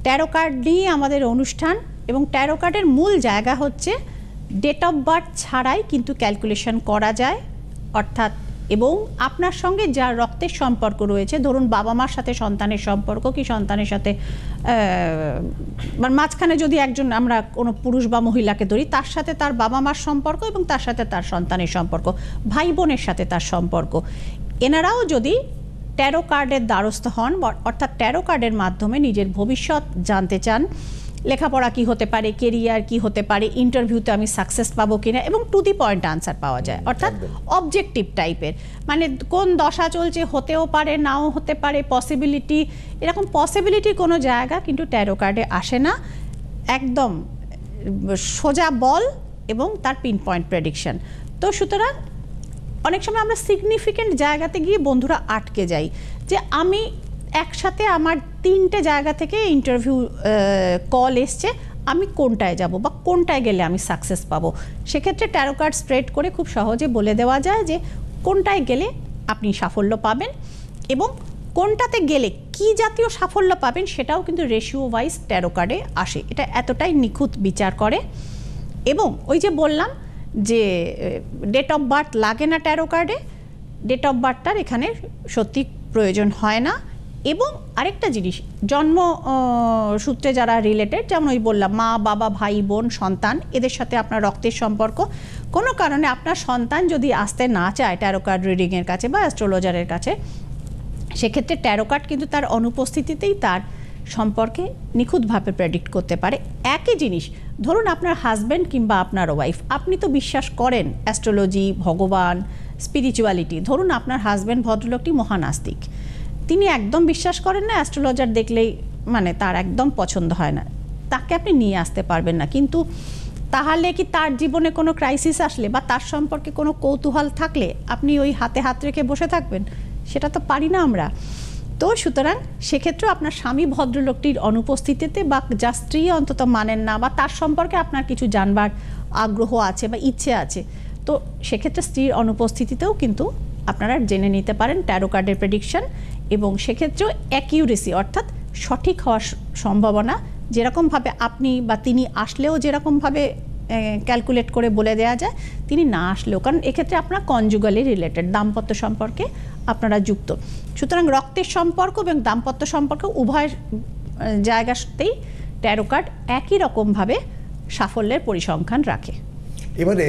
Taro card নিয়ে আমাদের অনুষ্ঠান, এবং ট্যারো কার্ডের মূল জায়গা হচ্ছে ডেট অফ বার্থ ছাড়াই কিন্তু ক্যালকুলেশন করা যায়, অর্থাৎ এবং আপনার সঙ্গে যা রক্তের সম্পর্ক রয়েছে, ধরুন বাবা মার সাথে সন্তানের সম্পর্ক, কি সন্তানের সাথে মাঝখানে যদি একজন আমরা কোনো পুরুষ বা মহিলাকে ধরি, তার সাথে তার বাবা মার সম্পর্ক এবং তার সাথে তার সন্তানের সম্পর্ক, ভাই বোনের সাথে তার সম্পর্ক, এনারাও যদি ট্যারো কার্ডের দ্বারস্থ হন, অর্থাৎ ট্যারো কার্ডের মাধ্যমে নিজের ভবিষ্যৎ জানতে চান, লেখাপড়া কি হতে পারে, কেরিয়ার কি হতে পারে, ইন্টারভিউতে আমি সাকসেস পাবো কিনা, এবং টু দি পয়েন্ট আনসার পাওয়া যায়, অর্থাৎ অবজেক্টিভ টাইপের, মানে কোন দশা চলছে, হতেও পারে নাও হতে পারে, পসিবিলিটি, এরকম পসিবিলিটির কোনো জায়গা কিন্তু ট্যারো কার্ডে আসে না। একদম সোজা বল এবং তার পিন পয়েন্ট প্রেডিকশন। তো সুতরাং অনেক সময় আমরা সিগনিফিকেন্ট জায়গাতে গিয়ে বন্ধুরা আটকে যাই, যে আমি একসাথে আমার 3টে জায়গা থেকে ইন্টারভিউ কল এসছে, আমি কোনটায় যাব বা কোনটায় গেলে আমি সাকসেস পাবো। সেক্ষেত্রে ট্যারো কার্ড স্প্রেড করে খুব সহজে বলে দেওয়া যায় যে কোনটায় গেলে আপনি সাফল্য পাবেন, এবং কোনটাতে গেলে কি জাতীয় সাফল্য পাবেন সেটাও কিন্তু রেশিও ওয়াইজ ট্যারো কার্ডে আসে। এটা এতটাই নিখুঁত বিচার করে। এবং ওই যে বললাম যে ডেট অফ বার্থ লাগে না ট্যারো কার্ডে, ডেট অফ বার্থটার এখানে সত্যি প্রয়োজন হয় না। এবং আরেকটা জিনিস, জন্ম সূত্রে যারা রিলেটেড, যেমন ওই বললাম মা বাবা ভাই বোন সন্তান, এদের সাথে আপনার রক্তের সম্পর্ক, কোনো কারণে আপনার সন্তান যদি আসতে না চায় ট্যারো কার্ড রিডিংয়ের কাছে বা অ্যাস্ট্রোলজারের কাছে, সেক্ষেত্রে ট্যারো কার্ড কিন্তু তার অনুপস্থিতিতেই তার সম্পর্কে নিখুঁতভাবে প্রেডিক্ট করতে পারে। একই জিনিস, ধরুন আপনার হাজব্যান্ড কিংবা আপনার ওয়াইফ, আপনি তো বিশ্বাস করেন অ্যাস্ট্রোলজি, ভগবান, স্পিরিচুয়ালিটি, ধরুন আপনার হাজব্যান্ড ভদ্রলোকটি মহানাস্তিক, তিনি একদম বিশ্বাস করেন না, অ্যাস্ট্রোলজার দেখলেই মানে তার একদম পছন্দ হয় না, তাকে আপনি নিয়ে আসতে পারবেন না। কিন্তু তাহলে কি তার জীবনে কোনো ক্রাইসিস আসলে বা তার সম্পর্কে কোনো কৌতূহল থাকলে আপনি ওই হাতে হাত রেখে বসে থাকবেন? সেটা তো পারি না আমরা। তো সুতরাং সেক্ষেত্রে আপনার স্বামী ভদ্রলোকটির অনুপস্থিতিতে বা যা স্ত্রী অন্তত মানেন না, বা তার সম্পর্কে আপনার কিছু জানবার আগ্রহ আছে বা ইচ্ছে আছে, তো সেক্ষেত্রে স্ত্রীর অনুপস্থিতিতেও কিন্তু আপনারা জেনে নিতে পারেন ট্যারো কার্ডের প্রেডিকশন। এবং সেক্ষেত্রেও অ্যাকিউরেসি, অর্থাৎ সঠিক হওয়ার সম্ভাবনা, যেরকমভাবে আপনি বা তিনি আসলেও যেরকমভাবে ক্যালকুলেট করে বলে দেওয়া যায়, তিনি না আসলেও, কারণ এক্ষেত্রে আপনারা কনজুগালি রিলেটেড, দাম্পত্য সম্পর্কে আপনারা যুক্ত। সুতরাং রক্তের সম্পর্ক এবং দাম্পত্য সম্পর্ক উভয় জায়গাতেই ট্যারো কার্ড একই রকমভাবে সাফল্যের পরিসংখ্যান রাখে। এবারে